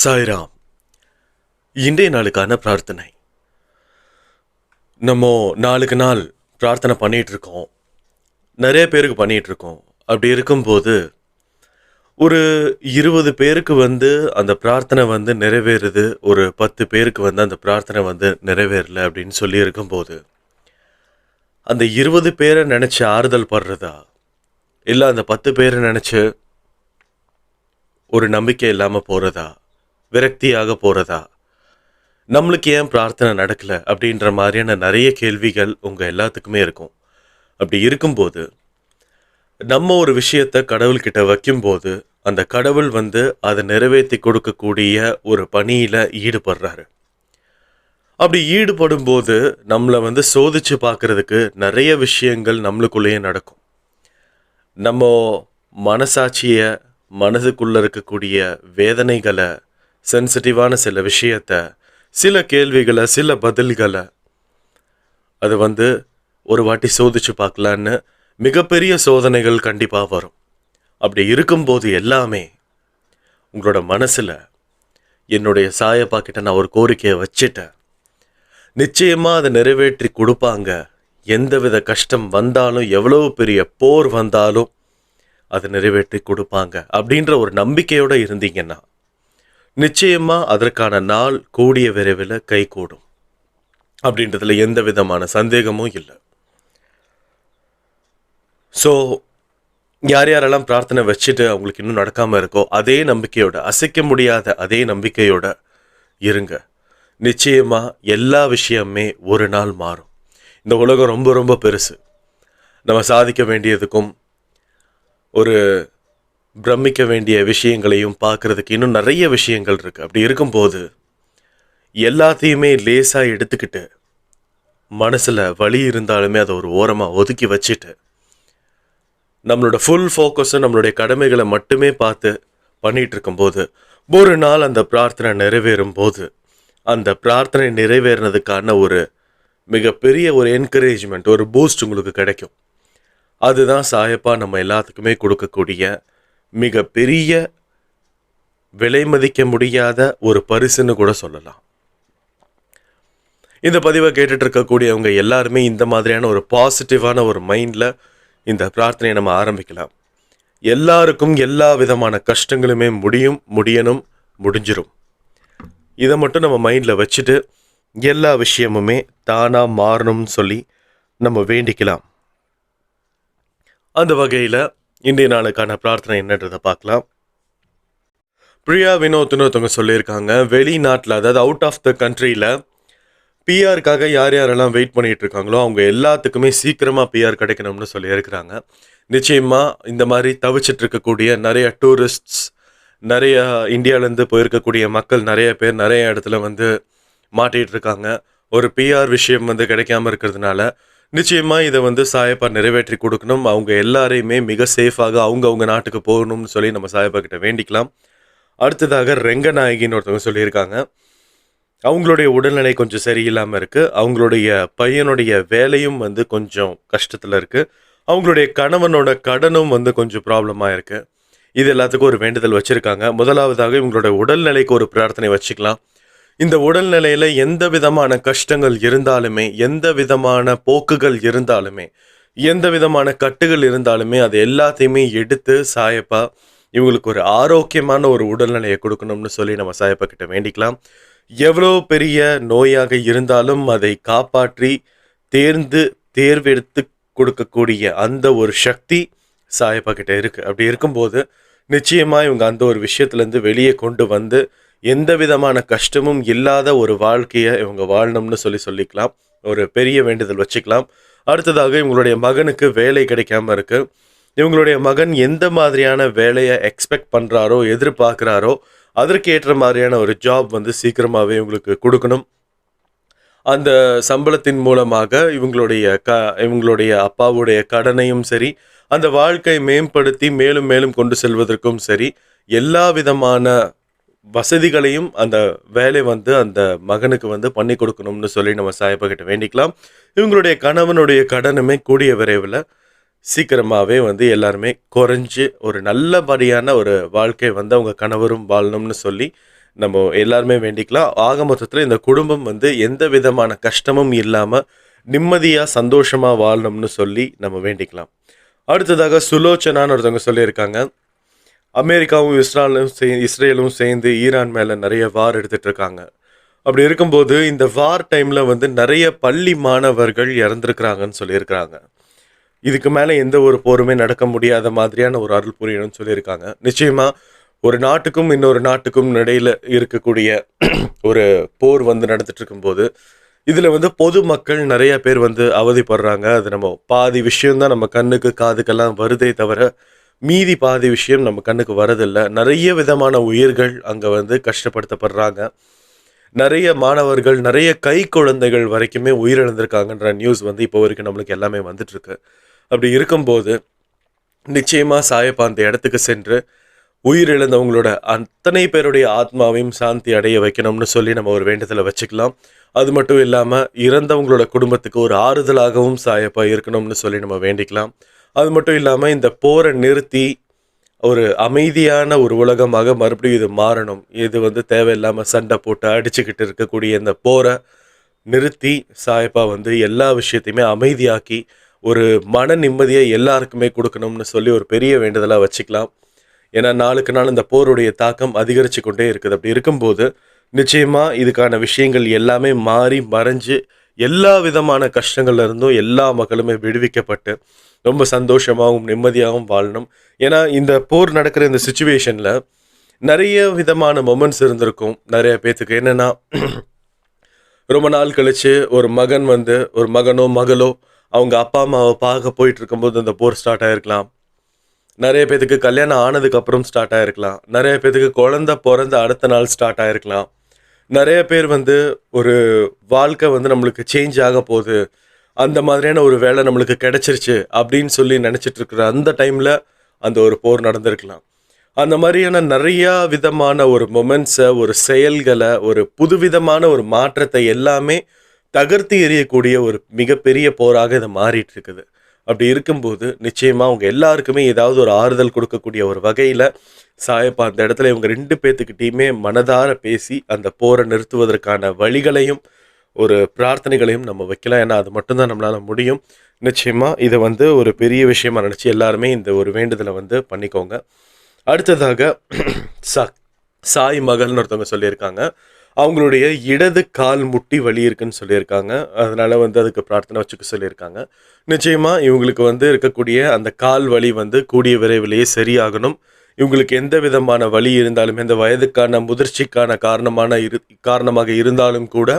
சாய்ராம். இன்றைய நாளுக்கான பிரார்த்தனை. நம்ம நாளுக்கு நாள் பிரார்த்தனை பண்ணிட்டு இருக்கோம். நிறைய பேருக்கு பண்ணிட்டு இருக்கோம். அப்படி இருக்கும்போது ஒரு 20 பேருக்கு அந்த பிரார்த்தனை நிறைவேறுது, ஒரு 10 பேருக்கு அந்த பிரார்த்தனை நிறைவேறல அப்படின்னு சொல்லி இருக்கும்போது, அந்த 20 பேரை நினைச்சு ஆறுதல் படுறதா, இல்லை அந்த 10 பேரை நினைச்சு ஒரு நம்பிக்கை இல்லாமல் போறதா, விரக்தியாக போறதா, நம்மளுக்கு ஏன் பிரார்த்தனை நடக்கல அப்படின்ற மாதிரியான நிறைய கேள்விகள் உங்க எல்லாத்துக்குமே இருக்கும். அப்படி இருக்கும்போது நம்ம ஒரு விஷயத்தை கடவுள்கிட்ட வைக்கும்போது அந்த கடவுள் அதை நிறைவேற்றி கொடுக்கக்கூடிய ஒரு பணியில ஈடுபடுறாரு. அப்படி ஈடுபடும் போது நம்மளை சோதிச்சு பார்க்கறதுக்கு நிறைய விஷயங்கள் நம்மளுக்குள்ளேயே நடக்கும். நம்ம மனசாட்சிய, மனதுக்குள்ள இருக்கக்கூடிய வேதனைகளை, சென்சிட்டிவான சில விஷயத்த, சில கேள்விகளை, சில பதில்களை அது ஒரு வாட்டி சோதிச்சு பார்க்கலான்னு மிகப்பெரிய சோதனைகள் கண்டிப்பாக வரும். அப்படி இருக்கும்போது எல்லாமே உங்களோட மனசில், என்னுடைய சாயப்பா கிட்ட நான் ஒரு கோரிக்கையை வச்சுட்டேன், நிச்சயமாக அதை நிறைவேற்றி கொடுப்பாங்க, எந்தவித கஷ்டம் வந்தாலும், எவ்வளவு பெரிய போர் வந்தாலும் அதை நிறைவேற்றி கொடுப்பாங்க அப்படின்ற ஒரு நம்பிக்கையோடு இருந்தீங்கன்னா நிச்சயமாக அதற்கான நாள் கூடிய விரைவில் கைகூடும் அப்படின்றதுல எந்த விதமான சந்தேகமும் இல்லை. ஸோ யார் யாரெல்லாம் பிரார்த்தனை வச்சுட்டு அவங்களுக்கு இன்னும் நடக்காமல் இருக்கோ அதே நம்பிக்கையோட, அசைக்க முடியாத அதே நம்பிக்கையோட இருங்க. நிச்சயமாக எல்லா விஷயமே ஒரு நாள் மாறும். இந்த உலகம் ரொம்ப ரொம்ப பெருசு. நம்ம சாதிக்க வேண்டியதுக்கும் ஒரு பிரமிக்க வேண்டிய விஷயங்களையும் பார்க்கறதுக்கு இன்னும் நிறைய விஷயங்கள் இருக்குது. அப்படி இருக்கும்போது எல்லாத்தையுமே லேசாக எடுத்துக்கிட்டு, மனசில் வலி இருந்தாலுமே அதை ஒரு ஓரமாக ஒதுக்கி வச்சுட்டு, நம்மளோட ஃபுல் ஃபோக்கஸை நம்மளுடைய கடமைகளை மட்டுமே பார்த்து பண்ணிகிட்டு இருக்கும்போது ஒரு நாள் அந்த பிரார்த்தனை நிறைவேறும் போது அந்த பிரார்த்தனை நிறைவேறினதுக்கான ஒரு மிகப்பெரிய ஒரு என்கரேஜ்மெண்ட், ஒரு பூஸ்ட் உங்களுக்கு கிடைக்கும். அதுதான் சாயப்பா நம்ம எல்லாத்துக்குமே கொடுக்கக்கூடிய மிகப்பெரிய விலை மதிக்க முடியாத ஒரு பரிசுன்னு கூட சொல்லலாம். இந்த பதிவை கேட்டுட்டு இருக்கக்கூடியவங்க எல்லாருமே இந்த மாதிரியான ஒரு பாசிட்டிவான ஒரு மைண்டில் இந்த பிரார்த்தனையை நம்ம ஆரம்பிக்கலாம். எல்லாருக்கும் எல்லா விதமான கஷ்டங்களுமே முடியணும், முடிஞ்சிரும். இதை மட்டும் நம்ம மைண்டில் வச்சுட்டு எல்லா விஷயமுமே தானாக மாறணும்னு சொல்லி நம்ம வேண்டிக்கலாம். அந்த வகையில் இன்றைய நாளுக்கான பிரார்த்தனை என்னன்றதை பார்க்கலாம். பிரியா வினோத்னு ஒருத்தவங்க சொல்லியிருக்காங்க, வெளிநாட்டில், அதாவது அவுட் ஆஃப் த கண்ட்ரியில் பிஆருக்காக யார் யாரெல்லாம் வெயிட் பண்ணிகிட்டு இருக்காங்களோ அவங்க எல்லாத்துக்குமே சீக்கிரமாக பிஆர் கிடைக்கணும்னு சொல்லியிருக்கிறாங்க. நிச்சயமாக இந்த மாதிரி தவிச்சிட்டு இருக்கக்கூடிய நிறைய டூரிஸ்ட்ஸ், நிறைய இந்தியாவிலேருந்து போயிருக்கக்கூடிய மக்கள் நிறைய பேர் நிறைய இடத்துல மாட்டிகிட்டு இருக்காங்க. ஒரு பிஆர் விஷயம் கிடைக்காம இருக்கிறதுனால நிச்சயமாக இதை சாயப்பா நிறைவேற்றி கொடுக்கணும். அவங்க எல்லாரையுமே மிக சேஃபாக அவங்க நாட்டுக்கு போகணும்னு சொல்லி நம்ம சாயப்பா கிட்ட வேண்டிக்கலாம். அடுத்ததாக ரெங்கநாயகின்னு ஒருத்தவங்க சொல்லியிருக்காங்க, அவங்களுடைய உடல்நிலை கொஞ்சம் சரியில்லாமல் இருக்குது, அவங்களுடைய பையனுடைய வேலையும் கொஞ்சம் கஷ்டத்தில் இருக்குது, அவங்களுடைய கணவனோட கடனும் கொஞ்சம் ப்ராப்ளமாக இருக்குது. இது எல்லாத்துக்கும் ஒரு வேண்டுதல் வச்சுருக்காங்க. முதலாவதாக இவங்களோட உடல்நிலைக்கு ஒரு பிரார்த்தனை வச்சுக்கலாம். இந்த உடல்நிலையில் எந்த விதமான கஷ்டங்கள் இருந்தாலுமே, எந்த விதமான போக்குகள் இருந்தாலுமே, எந்த விதமான கட்டுகள் இருந்தாலுமே அது எல்லாத்தையுமே எடுத்து சாயப்பா இவங்களுக்கு ஒரு ஆரோக்கியமான ஒரு உடல்நிலையை கொடுக்கணும்னு சொல்லி நம்ம சாயப்பா கிட்ட வேண்டிக்கலாம். எவ்வளோ பெரிய நோயாக இருந்தாலும் அதை காப்பாற்றி தேர்வெடுத்து கொடுக்கக்கூடிய அந்த ஒரு சக்தி சாயப்பா கிட்ட இருக்குது. அப்படி இருக்கும்போது நிச்சயமாக இவங்க அந்த ஒரு விஷயத்துலேருந்து வெளியே கொண்டு எந்த விதமான கஷ்டமும் இல்லாத ஒரு வாழ்க்கையை இவங்க வாழணும்னு சொல்லிக்கலாம். ஒரு பெரிய வேண்டுதல் வச்சுக்கலாம். அடுத்ததாக இவங்களுடைய மகனுக்கு வேலை கிடைக்காம இருக்கு. இவங்களுடைய மகன் எந்த மாதிரியான வேலையை எக்ஸ்பெக்ட் பண்ணுறாரோ, எதிர்பார்க்குறாரோ, அதற்கு ஏற்ற மாதிரியான ஒரு ஜாப் சீக்கிரமாகவே இவங்களுக்கு கொடுக்கணும். அந்த சம்பளத்தின் மூலமாக இவங்களுடைய அப்பாவுடைய கடனையும் சரி, அந்த வாழ்க்கை மேம்படுத்தி மேலும் மேலும் கொண்டு செல்வதற்கும் சரி, எல்லா விதமான வசதிகளையும் அந்த வேலை அந்த மகனுக்கு பண்ணி கொடுக்கணும்னு சொல்லி நம்ம சாயப்பா கிட்ட வேண்டிக்கலாம். இவங்களுடைய கணவனுடைய கடனுமே கூடிய விரைவில் சீக்கிரமாகவே எல்லாருமே குறைஞ்சி ஒரு நல்லபடியான ஒரு வாழ்க்கை அவங்க கணவரும் வாழணும்னு சொல்லி நம்ம எல்லாருமே வேண்டிக்கலாம். ஆக மொத்தத்துல இந்த குடும்பம் வந்து எந்த விதமான கஷ்டமும் இல்லாம நிம்மதியா, சந்தோஷமா வாழணும்னு சொல்லி நம்ம வேண்டிக்கலாம். அடுத்ததாக சுலோச்சனான்னு ஒருத்தவங்க சொல்லியிருக்காங்க. அமெரிக்காவும் இஸ்ரேலும் சேர்ந்து ஈரான் மேல நெறைய வார் எடுத்துட்டு இருக்காங்க. அப்படி இருக்கும்போது இந்த வார் டைம்ல வந்து நெறைய பள்ளி மாணவர்கள் இறந்திருக்கிறாங்கன்னு சொல்லியிருக்கிறாங்க. இதுக்கு மேல எந்த ஒரு போருமே நடக்க முடியாத மாதிரியான ஒரு அருள் புரியணும்னு சொல்லியிருக்காங்க. நிச்சயமா ஒரு நாட்டுக்கும் இன்னொரு நாட்டுக்கும் இடையில இருக்கக்கூடிய ஒரு போர் வந்து நடந்துட்டு இருக்கும்போது, இதுல வந்து பொதுமக்கள் நெறைய பேர் வந்து அவதிப்படுறாங்க. அது நம்ம பாதி விஷயம் தான் நம்ம கண்ணுக்கு, காதுக்கெல்லாம் வருதே தவிர, மீதி பாதி விஷயம் நம்ம கண்ணுக்கு வரதில்ல. நெறைய விதமான உயிர்கள் அங்க வந்து கஷ்டப்படுத்தப்படுறாங்க. நெறைய மாணவர்கள், நெறைய கைக்குழந்தைகள் வரைக்குமே உயிரிழந்திருக்காங்கன்ற நியூஸ் வந்து இப்போ வரைக்கும் நம்மளுக்கு எல்லாமே வந்துட்டுருக்கு. அப்படி இருக்கும்போது, நிச்சயமா சாயப்பா அந்த இடத்துக்கு சென்று, உயிரிழந்தவங்களோட அத்தனை பேருடைய ஆத்மாவையும் சாந்தி அடைய வைக்கணும்னு சொல்லி நம்ம ஒரு வேண்டுதல வச்சுக்கலாம். அது மட்டும் இல்லாம, இறந்தவங்களோட குடும்பத்துக்கு ஒரு ஆறுதலாகவும் சாயப்பா இருக்கணும்னு சொல்லி நம்ம வேண்டிக்கலாம். அது மட்டும் இல்லாம, இந்த போர நிறுத்தி ஒரு அமைதியான ஒரு உலகமாக மறுபடியும் இது மாறணும். இது வந்து தேவையில்லாம சண்டை போட்டு அடிச்சுக்கிட்டு இருக்கக்கூடிய இந்த போர நிறுத்தி, சாயப்பா வந்து எல்லா விஷயத்தையுமே அமைதியாக்கி, ஒரு மன நிம்மதிய எல்லாருக்குமே குடுக்கணும்னு சொல்லி ஒரு பெரிய வேண்டுதலா வச்சுக்கலாம். ஏன்னா, நாளுக்கு நாள் இந்த போருடைய தாக்கம் அதிகரிச்சு கொண்டே இருக்குது. அப்படி இருக்கும்போது, நிச்சயமா இதுக்கான விஷயங்கள் எல்லாமே மாறி, மறைஞ்சு, எல்லா விதமான கஷ்டங்கள்ல இருந்தும் எல்லா மக்களுமே விடுவிக்கப்பட்டு, ரொம்ப சந்தோஷமாவும், நிம்மதியாகவும் வாழணும். ஏன்னா, இந்த போர் நடக்கிற இந்த சிச்சுவேஷன்ல நெறைய விதமான மொமெண்ட்ஸ் இருந்திருக்கும். நெறைய பேத்துக்கு என்னன்னா, ரொம்ப நாள் கழிச்சு ஒரு மகன் வந்து ஒரு மகனோ, மகளோ அவங்க அப்பா, அம்மாவ பார்க்க போயிட்டு இருக்கும்போது அந்த போர் ஸ்டார்ட் ஆயிருக்கலாம். நெறைய பேத்துக்கு கல்யாணம் ஆனதுக்கு அப்புறம் ஸ்டார்ட் ஆயிருக்கலாம். நெறைய பேத்துக்கு குழந்தை பொறந்த அடுத்த நாள் ஸ்டார்ட் ஆயிருக்கலாம். நெறைய பேர் வந்து ஒரு வாழ்க்கை வந்து நம்மளுக்கு சேஞ்ச் ஆக போகுது. அந்த மாதிரியான ஒரு வேலை நம்மளுக்கு கிடைச்சிருச்சு அப்படின்னு சொல்லி நெனைச்சிட்டு இருக்கிற அந்த டைம்ல அந்த ஒரு போர் நடந்திருக்கலாம். அந்த மாதிரியான நெறையா விதமான ஒரு மொமெண்ட்ஸ, ஒரு செயல்கள, ஒரு புதுவிதமான ஒரு மாற்றத்தை எல்லாமே தகர்த்து எறியக்கூடிய ஒரு மிகப்பெரிய போராக இது மாறிட்டு இருக்குது. அப்படி இருக்கும்போது, நிச்சயமா அவங்க எல்லாருக்குமே ஏதாவது ஒரு ஆறுதல் கொடுக்கக்கூடிய ஒரு வகையில, சாயப்பா அந்த இடத்துல இவங்க 2 பேத்துக்கிட்டயுமே மனதார பேசி, அந்த போர நிறுத்துவதற்கான வழிகளையும், ஒரு பிரார்த்தனைகளையும் நம்ம வைக்கலாம். ஏன்னா, அது மட்டும் தான் நம்மளால முடியும். நிச்சயமா இத வந்து ஒரு பெரிய விஷயமா நெனச்சு எல்லாருமே இந்த ஒரு வேண்டுதல வந்து பண்ணிக்கோங்க. அடுத்ததாக ச சாய் மகள்னு ஒருத்தவங்க சொல்லியிருக்காங்க. அவங்களுடைய இடது கால் முட்டி வலி இருக்குன்னு சொல்லியிருக்காங்க. அதனால வந்து அதுக்கு பிரார்த்தனை வச்சுக்க சொல்லியிருக்காங்க. நிச்சயமா இவங்களுக்கு வந்து இருக்கக்கூடிய அந்த கால் வலி வந்து கூடிய விரைவிலேயே சரியாகணும். இவங்களுக்கு எந்த விதமான வலி இருந்தாலுமே, இந்த வயதுக்கான முதிர்ச்சிக்கான காரணமாக இருந்தாலும் கூட,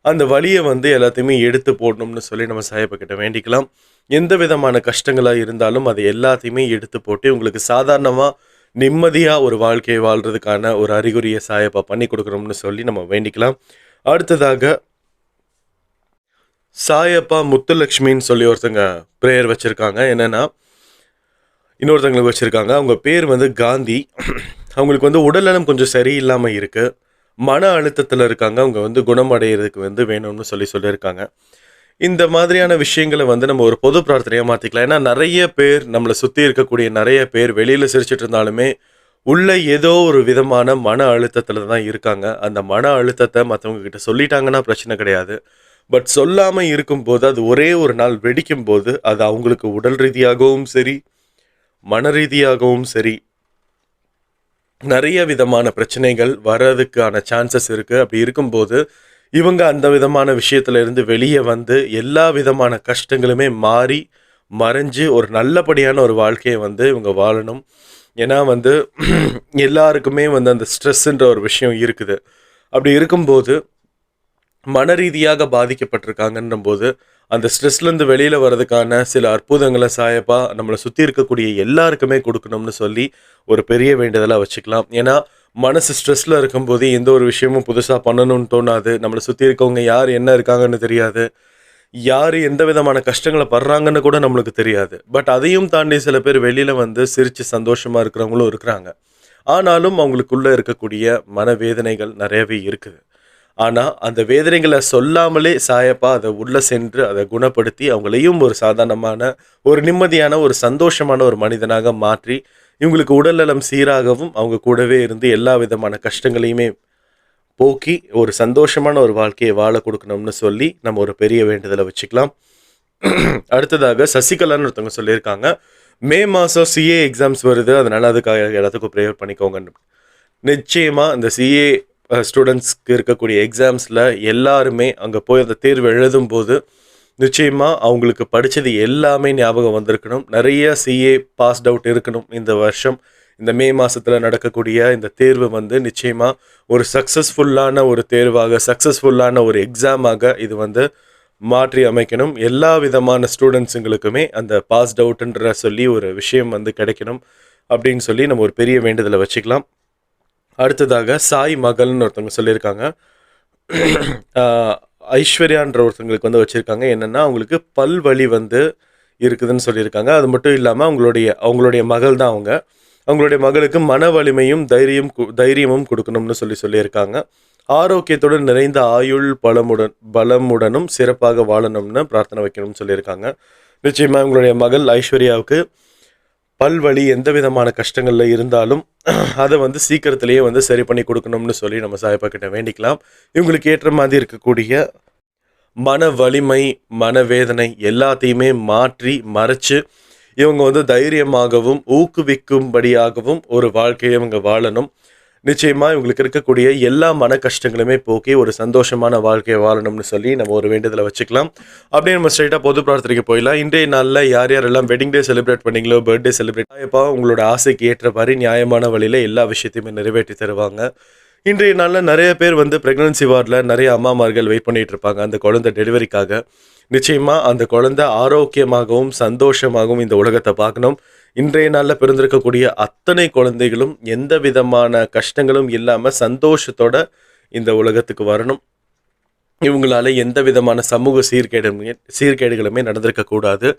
அந்த வலிய வந்து எல்லாத்தையுமே எடுத்து போடணும்னு சொல்லி நம்ம சாயப்பா கிட்ட வேண்டிக்கலாம். எந்த விதமான கஷ்டங்களா இருந்தாலும் அதை எல்லாத்தையுமே எடுத்து போட்டு, இவங்களுக்கு சாதாரணமா நிம்மதியா ஒரு வாழ்க்கையை வாழ்றதுக்கான ஒரு அறிகுறிய சாயப்பா பண்ணி கொடுக்கணும்னு சொல்லி நம்ம வேண்டிக்கலாம். அடுத்ததாக சாயப்பா முத்துலட்சுமின்னு சொல்லி ஒருத்தங்க பிரேயர் வச்சிருக்காங்க. என்னன்னா, இன்னொருத்தங்களுக்கு வச்சிருக்காங்க. அவங்க பேர் வந்து காந்தி. அவங்களுக்கு வந்து உடல்நலம் கொஞ்சம் சரியில்லாம இருக்கு. மன அழுத்தத்துல இருக்காங்க. அவங்க வந்து குணமடையறதுக்கு வந்து வேணும்னு சொல்லியிருக்காங்க. இந்த மாதிரியான விஷயங்கள வந்து நம்ம ஒரு பொது பிரார்த்தனையா மாத்திக்கலாம். ஏன்னா நெறைய பேர் நம்மள சுத்தி இருக்கக்கூடிய நெறைய பேர் வெளியில சிரிச்சுட்டு இருந்தாலுமே, உள்ள ஏதோ ஒரு விதமான மன அழுத்தத்துல தான் இருக்காங்க. அந்த மன அழுத்தத்த மத்தவங்க கிட்ட சொல்லிட்டாங்கன்னா பிரச்சனை கிடையாது. பட் சொல்லாம இருக்கும்போது, அது ஒரே ஒரு நாள் வெடிக்கும்போது, அது அவங்களுக்கு உடல் ரீதியாகவும் சரி, மன ரீதியாகவும் சரி, நெறைய விதமான பிரச்சனைகள் வர்றதுக்கான சான்சஸ் இருக்கு. அப்படி இருக்கும்போது, இவங்க அந்த விதமான விஷயத்துல இருந்து வெளிய வந்து, எல்லா விதமான கஷ்டங்களுமே மாறி, மறைஞ்சு ஒரு நல்லபடியான ஒரு வாழ்க்கைய வந்து இவங்க வாழணும். ஏன்னா வந்து எல்லாருக்குமே வந்து அந்த ஸ்ட்ரெஸ்ஸுன்ற ஒரு விஷயம் இருக்குது. அப்படி இருக்கும்போது, மன ரீதியாக பாதிக்கப்பட்டிருக்காங்கன்னும்போது, அந்த ஸ்ட்ரெஸ்லேருந்து வெளியில வர்றதுக்கான சில அற்புதங்கள சாயப்பா நம்மள சுத்தி இருக்கக்கூடிய எல்லாருக்குமே குடுக்கணும்னு சொல்லி, ஒரு பெரிய வேண்டுதலா வச்சுக்கலாம். ஏன்னா, மனசு ஸ்ட்ரெஸ்ல இருக்கும்போது எந்த ஒரு விஷயமும் புதுசா பண்ணணும்னு தோணாது. நம்மள சுத்தி இருக்கவங்க யார் என்ன இருக்காங்கன்னு தெரியாது. யாரு எந்த விதமான கஷ்டங்கள படுறாங்கன்னு கூட நம்மளுக்கு தெரியாது. பட் அதையும் தாண்டி சில பேர் வெளியில வந்து சிரிச்சு சந்தோஷமா இருக்கிறவங்களும் இருக்கிறாங்க. ஆனாலும் அவங்களுக்குள்ள இருக்கக்கூடிய மனவேதனைகள் நெறையவே இருக்குது. ஆனா, அந்த வேதனைகள சொல்லாமலே சாயப்பா அத உள்ள சென்று அத குணப்படுத்தி, அவங்களையும் ஒரு சாதாரணமான, ஒரு நிம்மதியான, ஒரு சந்தோஷமான ஒரு மனிதனாக மாற்றி, இவங்களுக்கு உடல்நலம் சீராகவும், அவங்க கூடவே இருந்து எல்லா விதமான கஷ்டங்களையுமே போக்கி ஒரு சந்தோஷமான ஒரு வாழ்க்கையை வாழ கொடுக்கணும்னு சொல்லி நம்ம ஒரு பெரிய வேண்டுதலை வச்சுக்கலாம். அடுத்ததாக சசிகலான்னு ஒருத்தவங்க சொல்லியிருக்காங்க, மே மாதம் சிஏ எக்ஸாம்ஸ் வருது, அதனால் அதுக்காக எல்லாத்துக்கும் ப்ரேயர் பண்ணிக்கோங்க. நிச்சயமாக இந்த சிஏ ஸ்டூடெண்ட்ஸ்க்கு இருக்கக்கூடிய எக்ஸாம்ஸில் எல்லாருமே அங்கே போய் அந்த தேர்வு எழுதும்போது நிச்சயமாக அவங்களுக்கு படித்தது எல்லாமே ஞாபகம் வந்திருக்கணும். நிறைய சிஏ பாஸ்ட் அவுட் இருக்கணும் இந்த வருஷம். இந்த மே மாதத்தில் நடக்கக்கூடிய இந்த தேர்வு வந்து நிச்சயமாக ஒரு சக்ஸஸ்ஃபுல்லான ஒரு தேர்வாக, சக்ஸஸ்ஃபுல்லான ஒரு எக்ஸாமாக இது வந்து மாற்றி அமைக்கணும். எல்லா விதமான ஸ்டூடெண்ட்ஸுங்களுக்குமே அந்த பாஸ்ட் அவுட்டுன்ற சொல்லி ஒரு விஷயம் வந்து கிடைக்கணும் அப்படின்னு சொல்லி நம்ம ஒரு பெரிய வேண்டுதலை வச்சுக்கலாம். அடுத்ததாக சாய் மகள்னு ஒருத்தவங்க சொல்லியிருக்காங்க, ஐஸ்வர்யான்ற ஒருத்தவங்களுக்கு வந்து வச்சுருக்காங்க. என்னென்னா அவங்களுக்கு பல்வலி வந்து இருக்குதுன்னு சொல்லியிருக்காங்க. அது மட்டும் இல்லாமல் அவங்களுடைய மகள் தான் அவங்களுடைய மகளுக்கு மன வலிமையும் தைரியமும் கொடுக்கணும்னு சொல்லியிருக்காங்க. ஆரோக்கியத்துடன் நிறைந்த ஆயுள் பலமுடனும் சிறப்பாக வாழணும்னு பிரார்த்தனை வைக்கணும்னு சொல்லியிருக்காங்க. நிச்சயமாக அவங்களுடைய மகள் ஐஸ்வர்யாவுக்கு பல்வலி எந்த விதமான கஷ்டங்களில் இருந்தாலும் அதை வந்து சீக்கிரத்திலேயே வந்து சரி பண்ணி கொடுக்கணும்னு சொல்லி நம்ம சாயப்பா கிட்ட வேண்டிக்கலாம். இவங்களுக்கு ஏற்ற மாதிரி இருக்கக்கூடிய மன வலிமை, மனவேதனை எல்லாத்தையுமே மாற்றி மறைச்சு இவங்க வந்து தைரியமாகவும் ஊக்குவிக்கும்படியாகவும் ஒரு வாழ்க்கையை இவங்க வாழணும். நிச்சயமாக இவங்களுக்கு இருக்கக்கூடிய எல்லா மன கஷ்டங்களுமே போக்கி ஒரு சந்தோஷமான வாழ்க்கையை வாழணும்னு சொல்லி நம்ம ஒரு வேண்டுதலை வச்சுக்கலாம். அப்படியே நம்ம ஸ்ட்ரைட்டாக பொது பிரார்த்தனைக்கு போயிடலாம். இன்றைய நாளில் யார் யாரெல்லாம் வெட்டிங் டே செலிப்ரேட் பண்ணீங்களோ, பர்த்டே செலிப்ரேட் எப்போ உங்களோட ஆசைக்கு ஏற்ற மாதிரி நியாயமான வழியில் எல்லா விஷயத்தையுமே நிறைவேற்றி தருவாங்க. இன்றைய நாளில் நிறைய பேர் வந்து ப்ரெக்னன்சி வார்டில் நிறைய அம்மாமார்கள் வெயிட் பண்ணிகிட்டு இருப்பாங்க அந்த குழந்தை டெலிவரிக்காக. நிச்சயமாக அந்த குழந்தை ஆரோக்கியமாகவும் சந்தோஷமாகவும் இந்த உலகத்தை பார்க்கணும். இன்றைய நாளில் பிறந்திருக்கக்கூடிய அத்தனை குழந்தைகளும் எந்த விதமான கஷ்டங்களும் இல்லாமல் சந்தோஷத்தோட இந்த உலகத்துக்கு வரணும். இவங்களால எந்த விதமான சமூக சீர்கேடுகளுமே நடந்திருக்கக்கூடாது.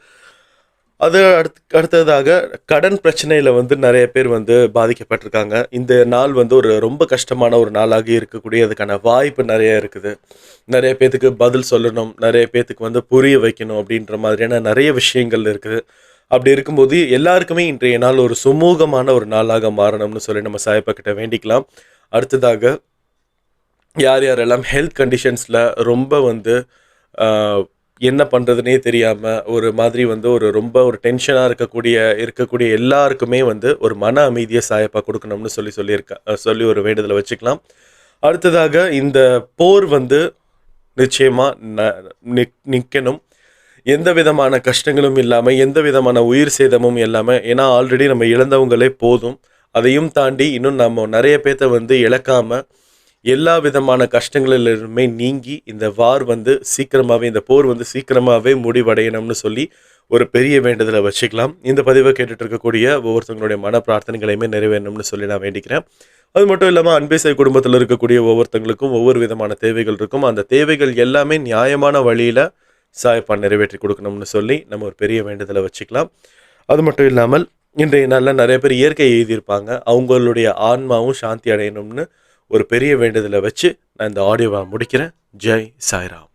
அது அடுத்ததாக கடன் பிரச்சனையில் வந்து நிறைய பேர் வந்து பாதிக்கப்பட்டிருக்காங்க. இந்த நாள் வந்து ஒரு ரொம்ப கஷ்டமான ஒரு நாளாக இருக்கக்கூடிய அதுக்கான வாய்ப்பு நிறைய இருக்குது. நிறைய பேர்த்துக்கு பதில் சொல்லணும், நிறைய பேர்த்துக்கு வந்து புரிய வைக்கணும் அப்படின்ற மாதிரியான நிறைய விஷயங்கள் இருக்குது. அப்படி இருக்கும்போது எல்லாருக்குமே இன்றைய நாள் ஒரு சுமூகமான ஒரு நாளாக மாறணும்னு சொல்லி நம்ம சாயப்பா கிட்ட வேண்டிக்கலாம். அடுத்ததாக யார் யாரெல்லாம் ஹெல்த் கண்டிஷன்ஸில் ரொம்ப வந்து என்ன பண்ணுறதுனே தெரியாமல் ஒரு மாதிரி வந்து ரொம்ப ஒரு டென்ஷனாக இருக்கக்கூடிய எல்லாருக்குமே வந்து ஒரு மன அமைதியை சாயப்பா கொடுக்கணும்னு சொல்லி ஒரு வேண்டுதலை வச்சுக்கலாம். அடுத்ததாக இந்த போர் வந்து நிச்சயமாக நிற்கணும். எந்த விதமான கஷ்டங்களும் இல்லாமல், எந்த விதமான உயிர் சேதமும் இல்லாமல். ஏன்னா ஆல்ரெடி நம்ம இழந்தவங்களே போதும். அதையும் தாண்டி இன்னும் நம்ம நிறைய பேர்த்த வந்து இழக்காமல் எல்லா விதமான கஷ்டங்களிலுமே நீங்கி இந்த இந்த போர் வந்து சீக்கிரமாகவே முடிவடையணும்னு சொல்லி ஒரு பெரிய வேண்டுதலை வச்சுக்கலாம். இந்த பதிவை கேட்டுட்டு இருக்கக்கூடிய ஒவ்வொருத்தவங்களுடைய மன பிரார்த்தனைகளையுமே நிறைவேறணும்னு சொல்லி நான் வேண்டிக்கிறேன். அது மட்டும் இல்லாமல் அன்பேசை குடும்பத்தில் இருக்கக்கூடிய ஒவ்வொருத்தங்களுக்கும் ஒவ்வொரு விதமான தேவைகள் இருக்கும். அந்த தேவைகள் எல்லாமே நியாயமான வழியில் சாயப்பா நிறைவேற்றி கொடுக்கணும்னு சொல்லி நம்ம ஒரு பெரிய வேண்டுதலை வச்சுக்கலாம். அது மட்டும் இல்லாமல் இன்றைய நாளில் நிறைய பேர் இயற்கை எழுதியிருப்பாங்க. அவங்களுடைய ஆன்மாவும் சாந்தி அடையணும்னு ஒரு பெரிய வேண்டுதலை வச்சு நான் இந்த ஆடியோவை முடிக்கிறேன். ஜெய் சாய்ராம்.